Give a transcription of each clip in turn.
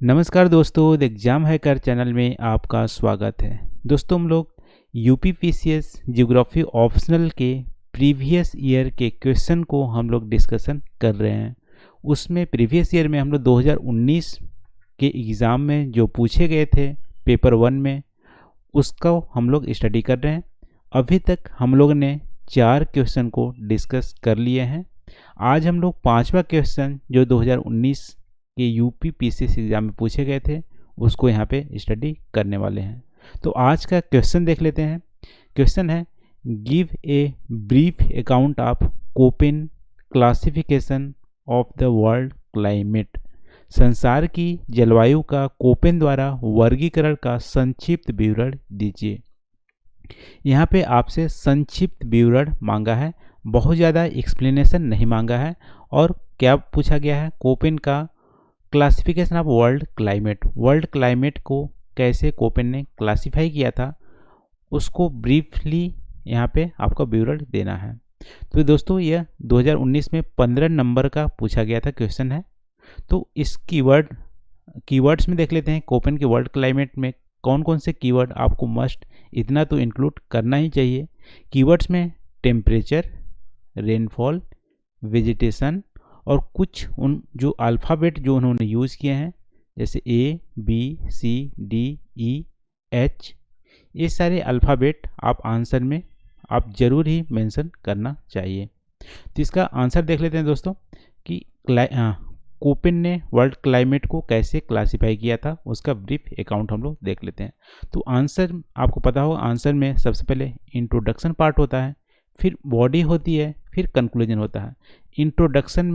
नमस्कार दोस्तों, the exam hacker channel में आपका स्वागत है। दोस्तों, हम लोग यूपी पीसीएस ज्योग्राफी ऑप्शनल के प्रीवियस ईयर के क्वेश्चन को हम लोग डिस्कशन कर रहे हैं। उसमें प्रीवियस ईयर में हम लोग 2019 के एग्ज़ाम में जो पूछे गए थे पेपर 1 में, उसका हम लोग स्टडी कर रहे हैं। अभी तक हम लोग ने 4 क्वेश्चन को डिस्कस कर लिए हैं। आज हम लोग 5वां क्वेश्चन जो 2019 के यूपी पीसीएस एग्ज़ाम में पूछे गए थे उसको यहाँ पे स्टडी करने वाले हैं। तो आज का क्वेश्चन देख लेते हैं। क्वेश्चन है, give a brief account of Koppen classification of the world climate. संसार की जलवायु का कोपेन द्वारा वर्गीकरण का संक्षिप्त विवरण दीजिए। यहाँ पे आपसे संक्षिप्त विवरण मांगा है, बहुत ज़्यादा एक्सप्लेनेशन नहीं मांगा है। और क्या पूछा गया है, कोपेन का क्लासिफिकेशन ऑफ वर्ल्ड क्लाइमेट को कैसे कोपेन ने क्लासिफाई किया था उसको ब्रीफली यहाँ पे आपका विवरण देना है। तो दोस्तों, यह 2019 में 15 नंबर का पूछा गया था क्वेश्चन है। तो इस कीवर्ड्स में देख लेते हैं, कोपेन के वर्ल्ड क्लाइमेट में कौन कौन से कीवर्ड आपको मस्ट इतना तो इंक्लूड करना ही चाहिए। कीवर्ड्स में टेम्परेचर, रेनफॉल, वेजिटेशन और कुछ उन जो अल्फ़ाबेट जो उन्होंने यूज़ किए हैं जैसे ए, बी, सी, डी, ई, एच, ये सारे अल्फ़ाबेट आप आंसर में आप ज़रूर ही मेंशन करना चाहिए। तो इसका आंसर देख लेते हैं दोस्तों कि कोपेन ने वर्ल्ड क्लाइमेट को कैसे क्लासिफाई किया था, उसका ब्रीफ अकाउंट हम लोग देख लेते हैं। तो आंसर आपको पता होगा, आंसर में सबसे पहले इंट्रोडक्शन पार्ट होता है, फिर बॉडी होती है, फिर कंक्लूजन होता है। इंट्रोडक्शन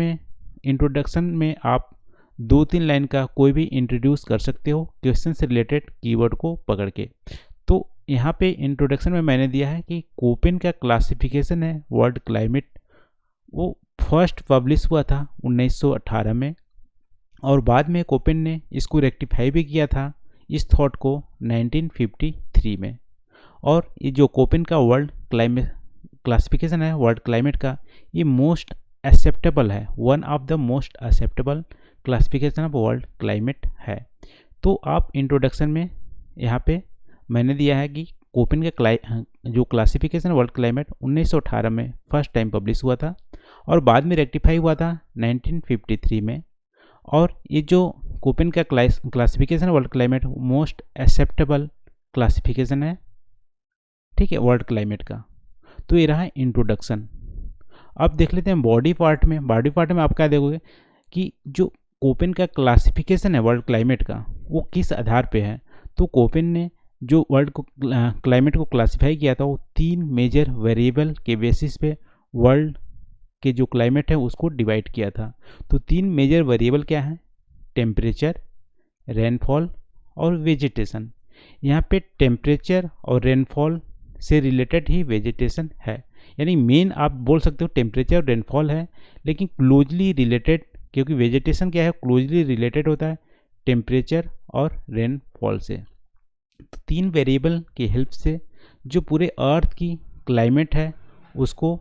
में आप 2-3 लाइन का कोई भी इंट्रोड्यूस कर सकते हो क्वेश्चन से रिलेटेड कीवर्ड को पकड़ के। तो यहाँ पे इंट्रोडक्शन में मैंने दिया है कि कोपेन का क्लासिफिकेशन है वर्ल्ड क्लाइमेट, वो फर्स्ट पब्लिश हुआ था 1918 में, और बाद में कोपेन ने इसको रेक्टिफाई भी किया था इस थॉट को 1953 में। और ये जो कोपेन का वर्ल्ड क्लाइमेट क्लासिफिकेशन है वर्ल्ड क्लाइमेट का, ये मोस्ट एक्सेप्टेबल है, one of the most acceptable classification of world climate है। तो आप इंट्रोडक्शन में यहाँ पे मैंने दिया है कि कोपेन का जो क्लासिफिकेशन वर्ल्ड क्लाइमेट 1918 में फर्स्ट टाइम पब्लिश हुआ था और बाद में रेक्टिफाई हुआ था 1953 में। और ये जो कोपेन का classification world climate most acceptable classification है, ठीक है, वर्ल्ड क्लाइमेट का। तो ये रहा इंट्रोडक्शन। अब देख लेते हैं बॉडी पार्ट में आप क्या देखोगे कि जो कोपेन का क्लासिफिकेशन है वर्ल्ड क्लाइमेट का वो किस आधार पे है। तो कोपेन ने जो वर्ल्ड क्लाइमेट को क्लासिफाई किया था वो 3 मेजर वेरिएबल के बेसिस पे वर्ल्ड के जो क्लाइमेट है उसको डिवाइड किया था। तो 3 मेजर वेरिएबल क्या हैं, टेम्परेचर, रेनफॉल और वेजिटेशन। यहाँ पे टेम्परेचर और रेनफॉल से रिलेटेड ही वेजिटेशन है, यानी मेन आप बोल सकते हो टेम्परेचर और रेनफॉल है, लेकिन क्लोजली रिलेटेड, क्योंकि वेजिटेशन क्या है, क्लोजली रिलेटेड होता है टेम्परेचर और रेनफॉल से। तो 3 वेरिएबल की हेल्प से जो पूरे अर्थ की क्लाइमेट है उसको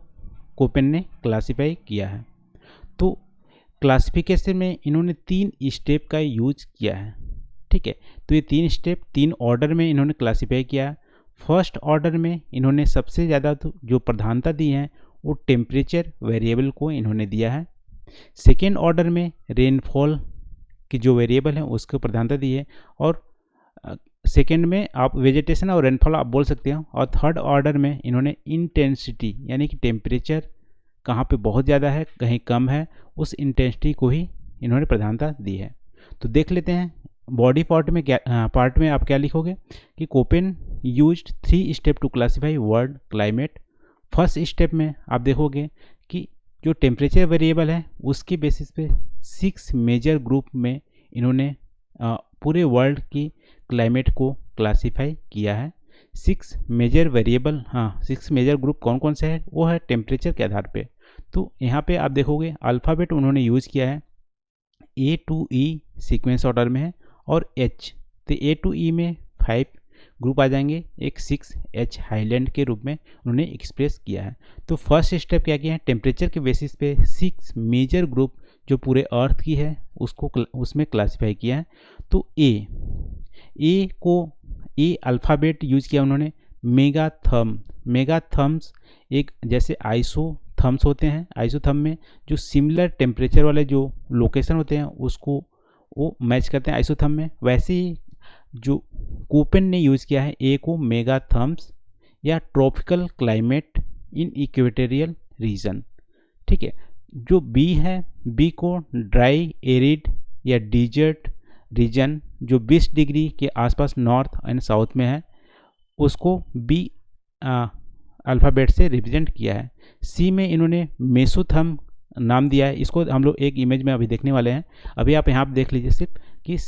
कोपेन ने क्लासिफाई किया है। तो क्लासिफिकेशन में इन्होंने 3 स्टेप का यूज किया है, ठीक है। तो ये 3 स्टेप 3 ऑर्डर में इन्होंने क्लासिफाई किया है। फर्स्ट ऑर्डर में इन्होंने सबसे ज़्यादा तो जो प्रधानता दी है वो टेम्परेचर वेरिएबल को इन्होंने दिया है। सेकेंड ऑर्डर में रेनफॉल की जो वेरिएबल है उसको प्रधानता दी है, और सेकेंड में आप वेजिटेशन और रेनफॉल आप बोल सकते हो। और थर्ड ऑर्डर में इन्होंने इंटेंसिटी, यानी कि टेम्परेचर कहाँ पे बहुत ज़्यादा है कहीं कम है, उस इंटेंसिटी को ही इन्होंने प्रधानता दी है। तो देख लेते हैं बॉडी पार्ट में आप क्या लिखोगे कि Koppen used 3 step to classify world climate. First step में आप देखोगे कि जो टेम्परेचर वेरिएबल है उसके बेसिस पे 6 मेजर ग्रुप में इन्होंने पूरे वर्ल्ड की क्लाइमेट को क्लासिफाई किया है। 6 मेजर वेरिएबल, 6 मेजर ग्रुप कौन कौन से है, वो है टेम्परेचर के आधार पे। तो यहाँ पे आप देखोगे अल्फ़ाबेट उन्होंने यूज़ किया है, A to E sequence order में है, और H। तो A to E में 5 ग्रुप आ जाएंगे, एक 6H हाईलैंड के रूप में उन्होंने एक्सप्रेस किया है। तो फर्स्ट स्टेप क्या किया है, टेम्परेचर के बेसिस पे 6 मेजर ग्रुप जो पूरे अर्थ की है उसको उसमें क्लासिफाई किया है। तो ए अल्फ़ाबेट यूज किया उन्होंने मेगाथर्म्स एक जैसे आइसोथर्म्स होते हैं, आइसोथर्म में जो सिमिलर टेम्परेचर वाले जो लोकेशन होते हैं उसको वो मैच करते हैं आइसोथर्म में। वैसे ही जो कोपेन ने यूज़ किया है ए को मेगाथर्म्स या tropical climate in equatorial region. ठीक है, जो बी है, बी को ड्राई एरिड या डिजर्ट रीजन जो 20 डिग्री के आसपास नॉर्थ एंड साउथ में है उसको बी अल्फ़ाबेट से रिप्रेजेंट किया है। सी में इन्होंने मेसोथर्म नाम दिया है, इसको हम लोग एक इमेज में अभी देखने वाले हैं। अभी आप यहाँ पर देख लीजिए सिर्फ कि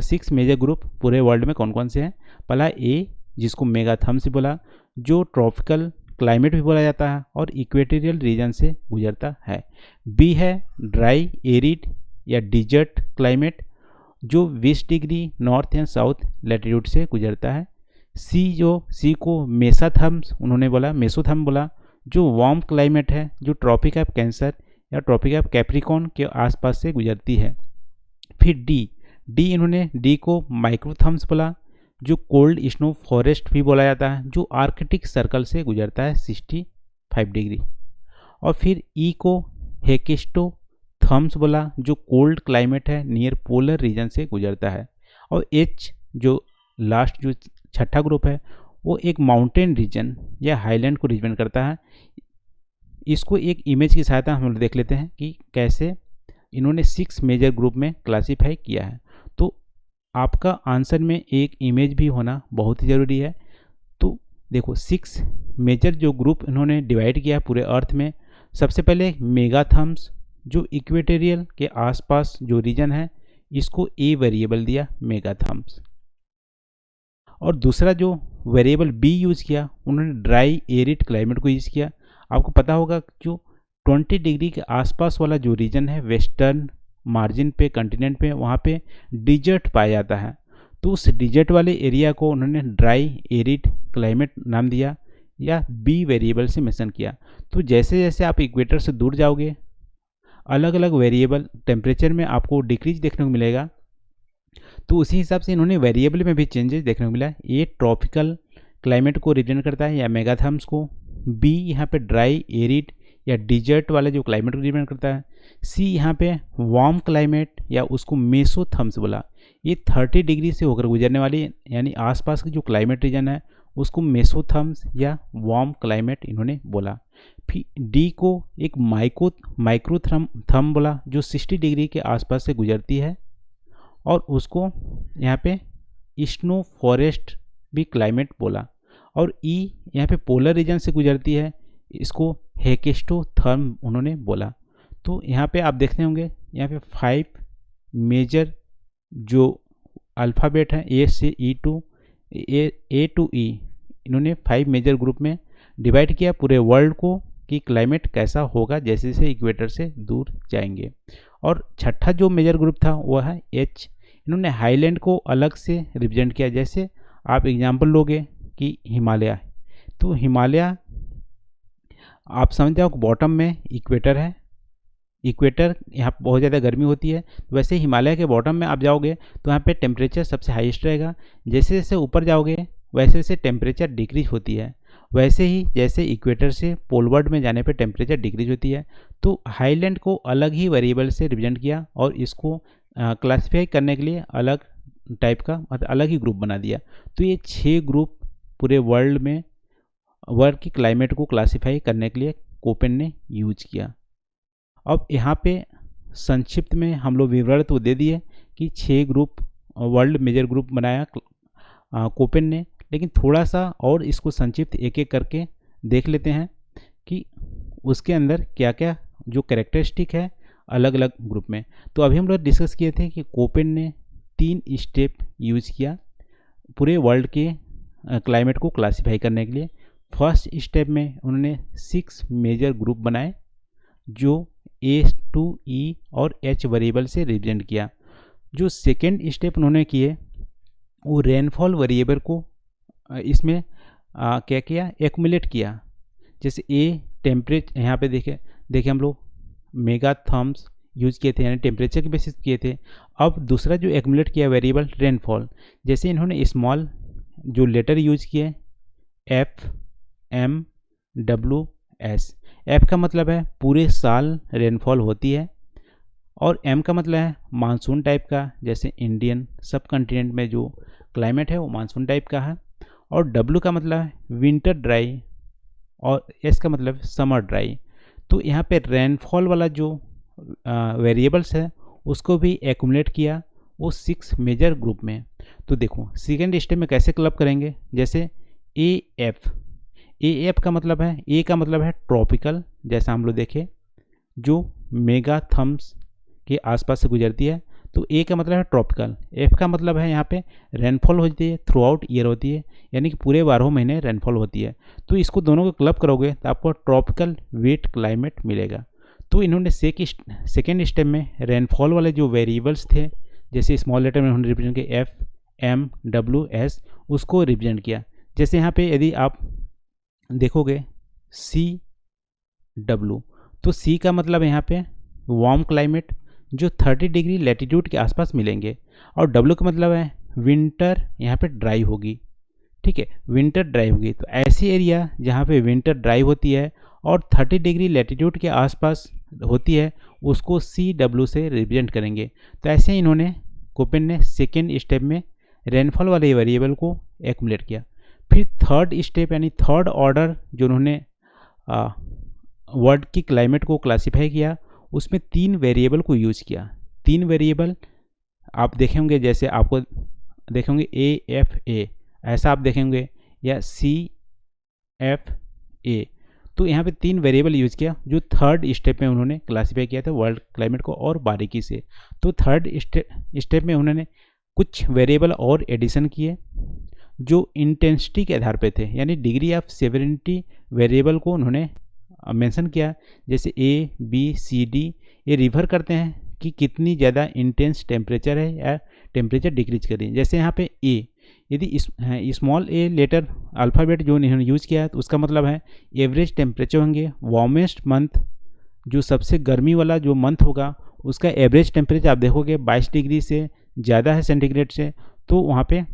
6 मेजर ग्रुप पूरे वर्ल्ड में कौन कौन से हैं। पहला ए जिसको मेगाथर्म से बोला, जो ट्रॉपिकल क्लाइमेट भी बोला जाता है और इक्वेटोरियल रीजन से गुजरता है। बी है ड्राई एरिड या डिजर्ट क्लाइमेट जो 20 degree north and south latitude से गुजरता है। सी को मेसाथर्म्स उन्होंने बोला, मेसोथर्म बोला, जो वार्म क्लाइमेट है जो ट्रॉपिक ऑफ कैंसर या ट्रॉपिक ऑफ कैप्रिकॉर्न के आसपास से गुजरती है। फिर डी इन्होंने डी को माइक्रोथर्म्स बोला, जो कोल्ड स्नो फॉरेस्ट भी बोला जाता है जो आर्कटिक सर्कल से गुजरता है 65 डिग्री। और फिर ई को हेकेस्टोथर्म्स बोला, जो कोल्ड क्लाइमेट है नियर पोलर रीजन से गुजरता है। और एच जो लास्ट जो छठा ग्रुप है वो एक माउंटेन रीजन या हाईलैंड को रिप्रेजेंट करता है। इसको एक इमेज की सहायता हम लोग देख लेते हैं कि कैसे इन्होंने 6 मेजर ग्रुप में क्लासीफाई किया है। तो आपका आंसर में एक इमेज भी होना बहुत ही ज़रूरी है। तो देखो 6 मेजर जो ग्रुप इन्होंने डिवाइड किया है पूरे अर्थ में। सबसे पहले मेगाथर्म्स जो इक्वेटोरियल के आसपास जो रीजन है इसको ए वेरिएबल दिया मेगाथर्म्स। और दूसरा जो वेरिएबल बी यूज़ किया उन्होंने ड्राई एरिड क्लाइमेट को यूज़ किया। आपको पता होगा जो 20 डिग्री के आसपास वाला जो रीजन है वेस्टर्न मार्जिन पे कॉन्टिनेंट पे वहाँ पे डिजर्ट पाया जाता है। तो उस डिजर्ट वाले एरिया को उन्होंने ड्राई एरिड क्लाइमेट नाम दिया या बी वेरिएबल से मेंशन किया। तो जैसे जैसे आप इक्वेटर से दूर जाओगे अलग अलग वेरिएबल टेम्परेचर में आपको डिक्रीज देखने को मिलेगा। तो उसी हिसाब से इन्होंने वेरिएबल में भी चेंजेस देखने को मिला। ये ट्रॉपिकल क्लाइमेट को रिप्रेजेंट करता है या मेगाथर्म्स को। बी यहाँ पे ड्राई एरिड या डिजर्ट वाले जो क्लाइमेट को रिप्रेजेंट करता है। सी यहाँ पे वार्म क्लाइमेट या उसको मेसोथर्म्स बोला, ये 30 डिग्री से होकर गुजरने वाली यानी आसपास की जो क्लाइमेट रीजन है उसको मेसोथर्म्स या वार्म क्लाइमेट इन्होंने बोला। फिर डी को एक माइक्रोथर्म बोला जो 60 डिग्री के आसपास से गुजरती है और उसको यहाँ पे स्नो फॉरेस्ट भी क्लाइमेट बोला। और ई यहाँ पे पोलर रीजन से गुजरती है, इसको हेकेस्टोथर्म उन्होंने बोला। तो यहाँ पे आप देखते होंगे यहाँ पे 5 मेजर जो अल्फ़ाबेट हैं ए से ई टू ई इन्होंने 5 मेजर ग्रुप में डिवाइड किया पूरे वर्ल्ड को कि क्लाइमेट कैसा होगा जैसे जैसे इक्वेटर से दूर जाएंगे। और छठा जो मेजर ग्रुप था वह है एच। इन्होंने हाईलैंड को अलग से रिप्रेजेंट किया। जैसे आप एग्जांपल लोगे कि हिमालय, तो हिमालय आप समझते हो बॉटम में इक्वेटर है, इक्वेटर यहाँ बहुत ज़्यादा गर्मी होती है। वैसे हिमालय के बॉटम में आप जाओगे तो यहाँ पे टेम्परेचर सबसे हाईएस्ट रहेगा। जैसे जैसे ऊपर जाओगे वैसे वैसे टेम्परेचर डिक्रीज होती है। वैसे ही जैसे इक्वेटर से पोलवर्ड में जाने पे टेम्परेचर डिक्रीज होती है। तो हाईलैंड को अलग ही वेरिएबल से रिप्रेजेंट किया और इसको क्लासीफाई करने के लिए अलग टाइप का मतलब अलग ही ग्रुप बना दिया। तो ये 6 ग्रुप पूरे वर्ल्ड में वर्ल्ड की क्लाइमेट को क्लासीफाई करने के लिए कोपेन ने यूज किया। अब यहाँ पे संक्षिप्त में हम लोग विवरण तो दे दिए कि 6 ग्रुप वर्ल्ड मेजर ग्रुप बनाया कोपेन ने, लेकिन थोड़ा सा और इसको संक्षिप्त एक एक करके देख लेते हैं कि उसके अंदर क्या क्या जो कैरेक्टरिस्टिक है अलग अलग ग्रुप में। तो अभी हम लोग डिस्कस किए थे कि कोपेन ने 3 स्टेप यूज किया पूरे वर्ल्ड के क्लाइमेट को क्लासीफाई करने के लिए। फर्स्ट स्टेप में उन्होंने 6 मेजर ग्रुप बनाए जो ए टू ई और एच वेरिएबल से रिप्रेजेंट किया। जो सेकेंड स्टेप उन्होंने किए वो रेनफॉल वेरिएबल को इसमें क्या किया एक्युमुलेट किया। जैसे ए टेम्परेचर यहाँ पे देखे हम लोग मेगाथर्म्स यूज़ किए थे, यानी टेम्परेचर के बेसिस किए थे। अब दूसरा जो एक्यूमुलेट किया वेरिएबल रेनफॉल, जैसे इन्होंने स्मॉल जो लेटर यूज किए FMWS। एफ का मतलब है पूरे साल रेनफॉल होती है, और एम का मतलब है मानसून टाइप का, जैसे इंडियन सब कॉन्टिनेंट में जो क्लाइमेट है वो मानसून टाइप का है। और डब्ल्यू का मतलब है विंटर ड्राई, और एस का मतलब समर ड्राई। तो यहाँ पे रेनफॉल वाला जो वेरिएबल्स है उसको भी एक्यूमुलेट किया वो 6 मेजर ग्रुप में। तो देखो सेकेंड स्टेप में कैसे क्लब करेंगे, जैसे ए एफ का मतलब है, ए का मतलब है ट्रॉपिकल, जैसा हम लोग देखें जो मेगा थम्स के आसपास से गुजरती है, तो ए का मतलब है ट्रॉपिकल। एफ का मतलब है यहाँ पे रेनफॉल होती है, थ्रू आउट ईयर होती है, यानी कि पूरे 12 महीने रेनफॉल होती है। तो इसको दोनों को क्लब करोगे तो आपको ट्रॉपिकल वेट क्लाइमेट मिलेगा। तो इन्होंने सेकेंड स्टेप में रेनफॉल वाले जो वेरिएबल्स थे, जैसे स्मॉल लेटर में उन्होंने रिप्रेजेंट किया FMWS, उसको रिप्रेजेंट किया। जैसे यहाँ पे यदि आप देखोगे CW, तो सी का मतलब यहाँ पे वार्म क्लाइमेट जो 30 डिग्री लैटिट्यूड के आसपास मिलेंगे, और डब्ल्यू का मतलब है विंटर यहाँ पे ड्राई होगी। ठीक है, विंटर ड्राई होगी, तो ऐसी एरिया जहाँ पे विंटर ड्राई होती है और 30 डिग्री लैटिट्यूड के आसपास होती है उसको CW से रिप्रेजेंट करेंगे। तो ऐसे ही इन्होंने कोपेन ने सेकेंड स्टेप में रेनफॉल वाले वेरिएबल को एक्यूमुलेट किया। फिर थर्ड स्टेप यानी थर्ड ऑर्डर जो उन्होंने वर्ल्ड की क्लाइमेट को क्लासीफाई किया, उसमें 3 वेरिएबल को यूज़ किया। 3 वेरिएबल आप देखेंगे, जैसे आपको देखेंगे AFA ऐसा आप देखेंगे, या CFA। तो यहाँ पे 3 वेरिएबल यूज़ किया जो थर्ड स्टेप में उन्होंने क्लासीफाई किया था वर्ल्ड क्लाइमेट को और बारीकी से। तो थर्ड स्टेप में उन्होंने कुछ वेरिएबल और एडिशन किए जो इंटेंसिटी के आधार पे थे, यानी डिग्री ऑफ सेवरिटी वेरिएबल को उन्होंने मेंशन किया। जैसे ABCD ये रिफर करते हैं कि कितनी ज़्यादा इंटेंस टेम्परेचर है या टेम्परेचर डिक्रीज कर रही है। जैसे यहाँ पे ए, यदि स्मॉल ए लेटर अल्फ़ाबेट जो इन्होंने यूज़ किया है तो उसका मतलब है एवरेज टेम्परेचर होंगे। वार्मेस्ट मंथ जो सबसे गर्मी वाला जो मंथ होगा उसका एवरेज टेम्परेचर आप देखोगे 22 डिग्री से ज़्यादा है सेंटीग्रेड से, तो वहाँ पे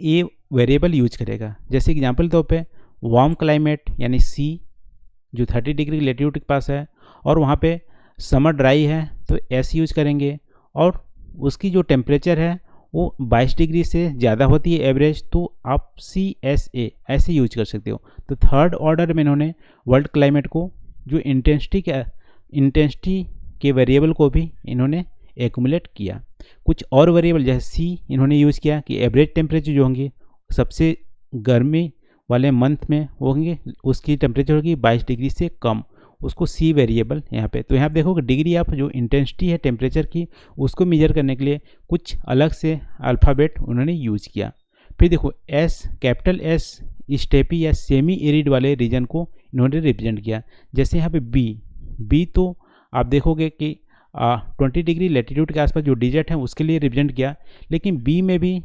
ए वेरिएबल यूज करेगा। जैसे एग्जांपल तौर पे वार्म क्लाइमेट यानी सी जो 30 डिग्री लेटीट्यूड के पास है, और वहाँ पे समर ड्राई है तो एस यूज करेंगे, और उसकी जो टेम्परेचर है वो 22 डिग्री से ज़्यादा होती है एवरेज, तो आप CSA ऐसे यूज कर सकते हो। तो थर्ड ऑर्डर में इन्होंने वर्ल्ड क्लाइमेट को जो इंटेंसिटी के वेरिएबल को भी इन्होंने एक्यूमुलेट किया। कुछ और वेरिएबल जैसे सी इन्होंने यूज़ किया कि एवरेज टेम्परेचर जो होंगी सबसे गर्मी वाले मंथ में होंगे उसकी टेम्परेचर होगी 22 डिग्री से कम, उसको सी वेरिएबल यहाँ पे। तो यहाँ पे देखोगे डिग्री ऑफ जो इंटेंसिटी है टेम्परेचर की उसको मेजर करने के लिए कुछ अलग से अल्फ़ाबेट उन्होंने यूज़ किया। फिर देखो एस, कैपिटल एस स्टेपी या सेमी एरिड वाले रीजन को इन्होंने रिप्रेजेंट किया। जैसे यहाँ पे बी तो आप देखोगे कि 20 डिग्री लैटिट्यूड के आसपास जो डिजर्ट है उसके लिए रिप्रेजेंट किया, लेकिन बी में भी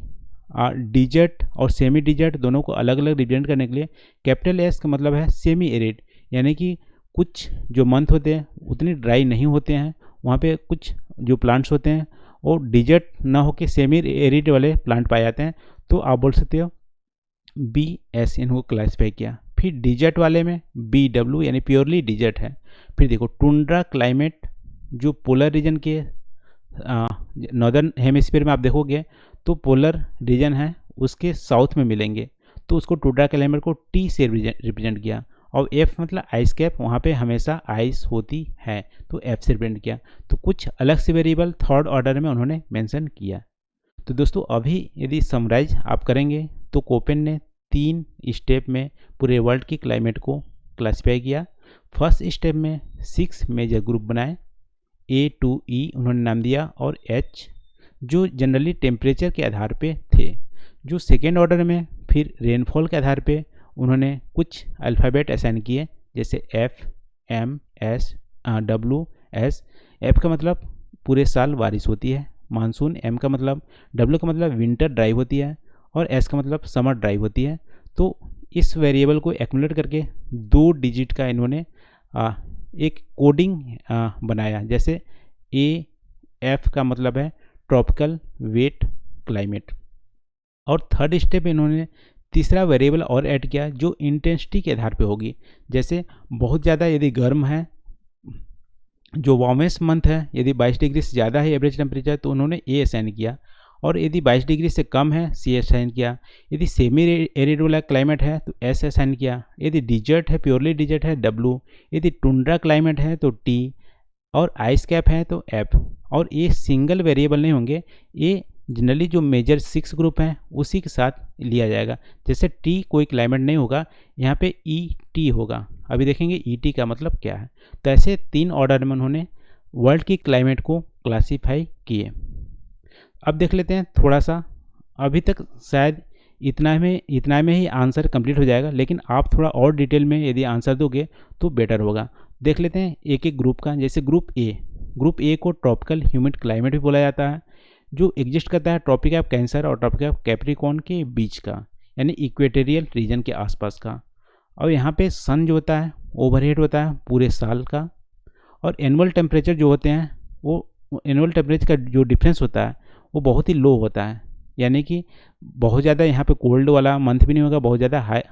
डिजर्ट और सेमी डिजर्ट दोनों को अलग अलग रिप्रेजेंट करने के लिए कैपिटल एस का मतलब है सेमी एरिड, यानी कि कुछ जो मंथ होते हैं उतने ड्राई नहीं होते हैं, वहाँ पे कुछ जो प्लांट्स होते हैं वो डिजर्ट ना होकर सेमी एरिड वाले प्लांट पाए जाते हैं, तो आप बोल सकते हो BS इनको क्लासीफाई किया। फिर डिजर्ट वाले में BW यानी प्योरली डिजर्ट है। फिर देखो टुंड्रा क्लाइमेट जो पोलर रीजन के नॉर्दर्न हेमिस्फीयर में आप देखोगे तो पोलर रीजन है उसके साउथ में मिलेंगे, तो उसको टुंड्रा क्लाइमेट को T से रिप्रेजेंट किया। और F मतलब आइस कैप, वहाँ पे हमेशा आइस होती है तो F से रिप्रेजेंट किया। तो कुछ अलग से वेरिएबल थर्ड ऑर्डर में उन्होंने मेंशन किया। तो दोस्तों अभी यदि समराइज आप करेंगे तो कोपेन ने 3 स्टेप में पूरे वर्ल्ड की क्लाइमेट को क्लासीफाई किया। फर्स्ट स्टेप में 6 मेजर ग्रुप बनाए, A to E उन्होंने नाम दिया, और H जो जनरली टेम्परेचर के आधार पे थे। जो सेकेंड ऑर्डर में फिर रेनफॉल के आधार पे उन्होंने कुछ अल्फ़ाबेट असाइन किए, जैसे F, M, S, W, S। F का मतलब पूरे साल बारिश होती है मानसून, M का मतलब, W का मतलब विंटर ड्राई होती है, और S का मतलब समर ड्राई होती है। तो इस वेरिएबल को एक्यूमुलेट करके 2 डिजिट का इन्होंने एक कोडिंग बनाया। जैसे AF का मतलब है ट्रॉपिकल वेट क्लाइमेट। और थर्ड स्टेप इन्होंने तीसरा वेरिएबल और ऐड किया जो इंटेंसिटी के आधार पे होगी। जैसे बहुत ज़्यादा यदि गर्म है, जो वार्मेस्ट मंथ है, यदि 22 डिग्री से ज़्यादा है एवरेज टेम्परेचर तो उन्होंने ए असाइन किया, और यदि 22 डिग्री से कम है सी असाइन किया। यदि सेमी एरिड वाला क्लाइमेट है तो एस असाइन किया। यदि डिजर्ट है, प्योरली डिजर्ट है, डब्लू। यदि टुंड्रा क्लाइमेट है तो टी, और आइस कैप है तो एफ। और ये सिंगल वेरिएबल नहीं होंगे, ये जनरली जो मेजर 6 ग्रुप हैं उसी के साथ लिया जाएगा। जैसे टी कोई क्लाइमेट नहीं होगा, यहाँ पे ई टी होगा। अभी देखेंगे ई टी का मतलब क्या है। तो ऐसे 3 ऑर्डर में उन्होंने वर्ल्ड की क्लाइमेट को क्लासीफाई किए। अब देख लेते हैं थोड़ा सा, अभी तक शायद इतना में ही आंसर कंप्लीट हो जाएगा, लेकिन आप थोड़ा और डिटेल में यदि आंसर दोगे तो बेटर होगा। देख लेते हैं एक एक ग्रुप का। जैसे ग्रुप ए को ट्रॉपिकल ह्यूमिड क्लाइमेट भी बोला जाता है, जो एग्जिस्ट करता है ट्रॉपिक ऑफ कैंसर और ट्रॉपिक ऑफ कैप्रिकॉर्न के बीच का, यानी इक्वेटोरियल रीजन के आसपास का। और यहाँ पे सन जो होता है ओवरहेड होता है पूरे साल का, और एनुअल टेम्परेचर जो होते हैं वो एनुअल टेम्परेचर का जो डिफरेंस होता है वो बहुत ही लो होता है, यानी कि बहुत ज़्यादा यहाँ पे कोल्ड वाला मंथ भी नहीं होगा, बहुत ज़्यादा हाई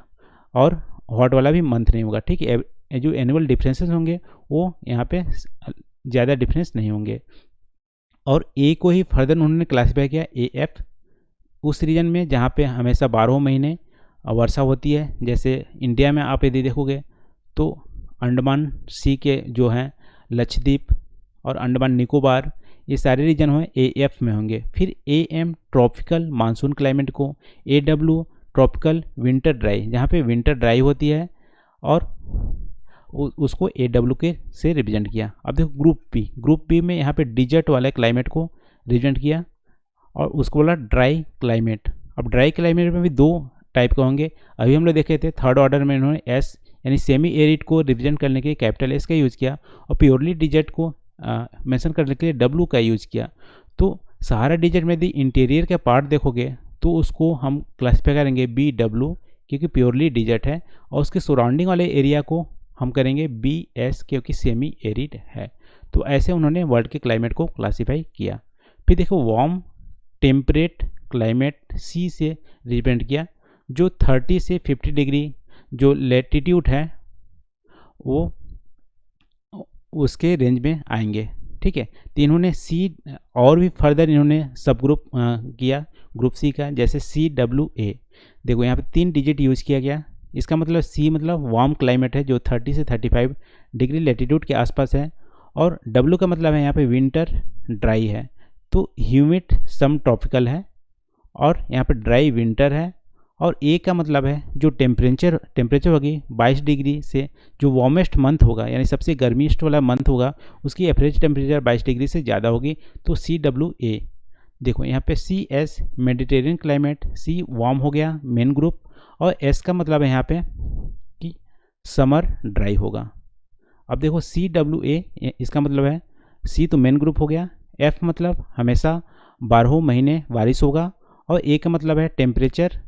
और हॉट वाला भी मंथ नहीं होगा। ठीक है, जो एनुअल डिफरेंसेस होंगे वो यहाँ पे ज़्यादा डिफरेंस नहीं होंगे। और ए को ही फर्दर उन्होंने क्लासीफाई किया ए एफ, उस रीजन में जहाँ पे हमेशा 12 महीने वर्षा होती है। जैसे इंडिया में आप यदि देखोगे तो अंडमान सी के जो हैं लक्षद्वीप और अंडमान निकोबार, ये सारे रीजन हुए ए एफ में होंगे। फिर A M tropical monsoon climate को, A W tropical winter dry, जहाँ पे विंटर ड्राई होती है, और उसको ए डब्ल्यू के से रिप्रेजेंट किया। अब देखो ग्रुप बी में यहाँ पे डिजर्ट वाले क्लाइमेट को रिप्रेजेंट किया, और उसको बोला ड्राई क्लाइमेट। अब ड्राई क्लाइमेट में भी 2 टाइप के होंगे। अभी हम लोग देखे थे थर्ड ऑर्डर में इन्होंने एस यानी सेमी एरिड को रिप्रेजेंट करने के लिए कैपिटल एस का यूज़ किया, और प्योरली डिजर्ट को मेंशन करने के लिए डब्ल्यू का यूज़ किया। तो सहारा डिजर्ट में यदि इंटीरियर के पार्ट देखोगे तो उसको हम क्लासीफाई करेंगे बी डब्ल्यू, क्योंकि प्योरली डिजर्ट है, और उसके सराउंडिंग वाले एरिया को हम करेंगे बी एस, क्योंकि सेमी एरिड है। तो ऐसे उन्होंने वर्ल्ड के क्लाइमेट को क्लासीफाई किया। फिर देखो वार्म टेम्परेट क्लाइमेट सी से रिप्रेजेंट किया, जो 30 से 50 डिग्री जो लेटीट्यूड है वो उसके रेंज में आएंगे। ठीक है, तो इन्होंने सी और भी फर्दर इन्होंने सब ग्रुप किया ग्रुप सी का। जैसे सी डब्ल्यू ए, देखो यहाँ पे 3 डिजिट यूज़ किया गया। इसका मतलब सी मतलब वार्म क्लाइमेट है जो 30 से 35 डिग्री लेटीट्यूड के आसपास है, और डब्ल्यू का मतलब है यहाँ पे विंटर ड्राई है, तो ह्यूमिड सम ट्रॉपिकल है, और यहाँ पे ड्राई विंटर है। और ए का मतलब है जो टेम्परेचर होगी 22 डिग्री से, जो वार्मेस्ट मंथ होगा यानी सबसे गर्मिस्ट वाला मंथ होगा, उसकी एवरेज टेम्परेचर 22 डिग्री से ज़्यादा होगी, तो सी डब्ल्यू ए। देखो यहाँ पे सी एस मेडिटेरियन क्लाइमेट, सी वार्म हो गया मेन ग्रुप, और एस का मतलब है यहाँ पे कि समर ड्राई होगा। अब देखो सी डब्ल्यू ए, इसका मतलब है सी तो मेन ग्रुप हो गया, एफ मतलब हमेशा 12 महीने बारिश होगा, और ए का मतलब है टेम्परेचर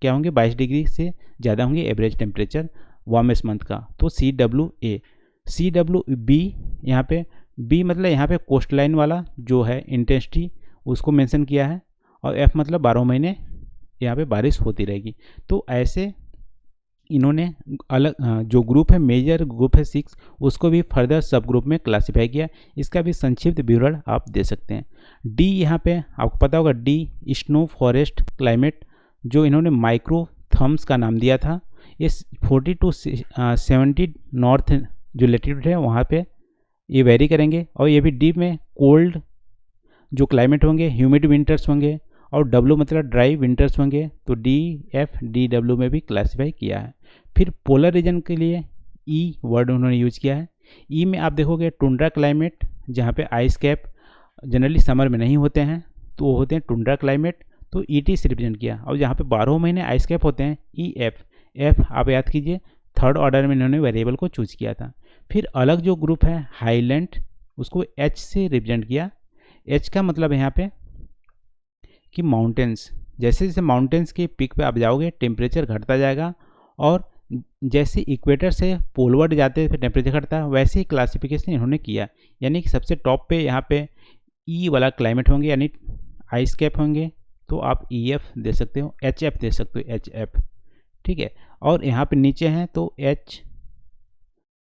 क्या होंगे 22 डिग्री से ज़्यादा होंगे एवरेज टेम्परेचर वार्मेस्ट मंथ का, तो C W A. C W B, यहाँ पे बी मतलब यहाँ पे कोस्ट लाइन वाला जो है इंटेंसिटी उसको मेंशन किया है, और एफ मतलब 12 महीने यहाँ पे बारिश होती रहेगी। तो ऐसे इन्होंने अलग जो ग्रुप है मेजर ग्रुप है 6, उसको भी फर्दर सब ग्रुप में क्लासीफाई किया। इसका भी संक्षिप्त विवरण आप दे सकते हैं। डी, यहाँ पे आपको पता होगा डी स्नो फॉरेस्ट क्लाइमेट, जो इन्होंने माइक्रो थम्स का नाम दिया था। ये 40 to 70 नॉर्थ जो लेटीट्यूड है वहाँ पे ये वेरी करेंगे, और ये भी डी में कोल्ड जो क्लाइमेट होंगे, ह्यूमिड विंटर्स होंगे, और डब्ल्यू मतलब ड्राई विंटर्स होंगे, तो डी एफ डी डब्ल्यू में भी क्लासीफाई किया है। फिर पोलर रीजन के लिए ई वर्ड उन्होंने यूज किया है। ई में आप देखोगे टुंड्रा क्लाइमेट, जहाँ पे आइस कैप जनरली समर में नहीं होते हैं, तो वो होते हैं टुंड्रा क्लाइमेट, तो ई टी से रिप्रेजेंट किया। और जहाँ पे 12 महीने आइस कैप होते हैं ई एफ, एफ आप याद कीजिए थर्ड ऑर्डर में इन्होंने वेरिएबल को चूज किया था। फिर अलग जो ग्रुप है हाईलैंड, उसको एच से रिप्रेजेंट किया। एच का मतलब है यहाँ पे कि माउंटेन्स, जैसे जैसे माउंटेन्स के पीक पे आप जाओगे टेम्परेचर घटता जाएगा, और जैसे इक्वेटर से पोलवर्ड जाते फिर टेम्परेचर घटता, वैसे ही क्लासिफिकेशन इन्होंने किया। यानी कि सबसे टॉप पे यहाँ पे ई वाला क्लाइमेट होंगे यानी आइस कैप होंगे, तो आप EF दे सकते हो, HF दे सकते हो, HF, ठीक है। और यहाँ पे नीचे हैं तो H,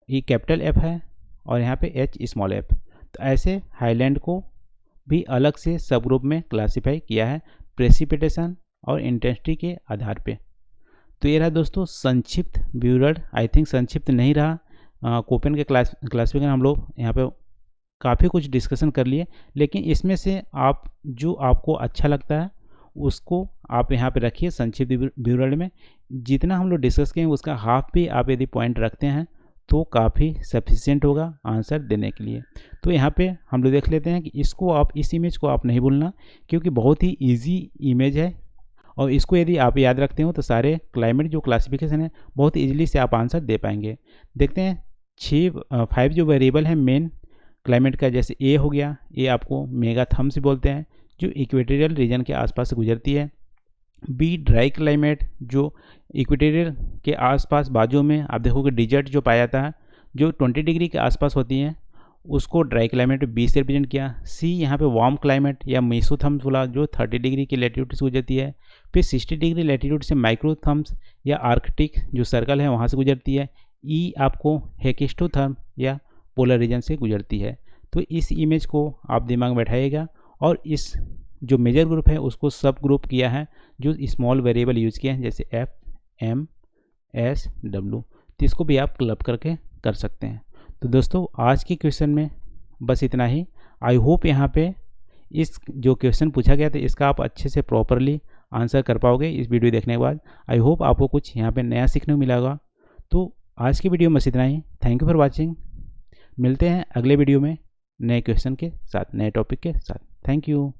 ये कैपिटल F है और यहाँ पे H स्मॉल f। तो ऐसे हाईलैंड को भी अलग से सब ग्रुप में क्लासिफाई किया है प्रेसिपिटेशन और इंटेंसिटी के आधार पे। तो ये रहा दोस्तों संक्षिप्त ब्यूरल, आई थिंक संक्षिप्त नहीं रहा। कोपेन के क्लासिफिकेशन हम लोग यहाँ पे काफ़ी कुछ डिस्कशन कर लिए, लेकिन इसमें से आप जो आपको अच्छा लगता है उसको आप यहाँ पे रखिए संक्षिप्त ब्यूरल में। जितना हम लोग डिस्कस किए उसका हाफ भी आप यदि पॉइंट रखते हैं तो काफ़ी सफिशिएंट होगा आंसर देने के लिए। तो यहाँ पे हम लोग देख लेते हैं कि इसको आप, इस इमेज को आप नहीं भूलना क्योंकि बहुत ही इजी इमेज है और इसको यदि आप याद रखते हो तो सारे क्लाइमेट जो क्लासिफिकेशन है बहुत इजीली से आप आंसर दे पाएंगे। देखते हैं 5 जो वेरिएबल है मेन क्लाइमेट का, जैसे ए हो गया, ए आपको मेगाथर्म्स बोलते हैं जो इक्वेटोरियल रीजन के आसपास से गुजरती है। बी ड्राई क्लाइमेट जो इक्वेटोरियल के आसपास बाजू में आप देखोगे डिजर्ट जो पाया जाता है जो 20 डिग्री के आसपास होती हैं उसको ड्राई क्लाइमेट बी से रिप्रेजेंट किया। सी यहाँ पे वार्म क्लाइमेट या मेसोथर्म्स बोला जो 30 डिग्री की लैटिट्यूड से गुजरती है। फिर 60 डिग्री लैटिट्यूड से माइक्रोथर्म्स या आर्कटिक जो सर्कल है वहाँ से गुजरती है। ई आपको हेकिस्टोथर्म या पोलर रीजन से गुजरती है। तो इस इमेज को आप दिमाग में बैठाइएगा और इस जो मेजर ग्रुप है उसको सब ग्रुप किया है जो स्मॉल वेरिएबल यूज़ किए हैं जैसे F, M, S, W। तो इसको भी आप क्लब करके कर सकते हैं। तो दोस्तों आज के क्वेश्चन में बस इतना ही। आई होप यहाँ पे इस जो क्वेश्चन पूछा गया था इसका आप अच्छे से प्रॉपरली आंसर कर पाओगे इस वीडियो देखने के बाद। आई होप आपको कुछ यहाँ पे नया सीखने को मिला होगा। तो आज की वीडियो में बस इतना ही। Thank you for watching. मिलते हैं अगले वीडियो में नए क्वेश्चन के साथ, नए टॉपिक के साथ। Thank you.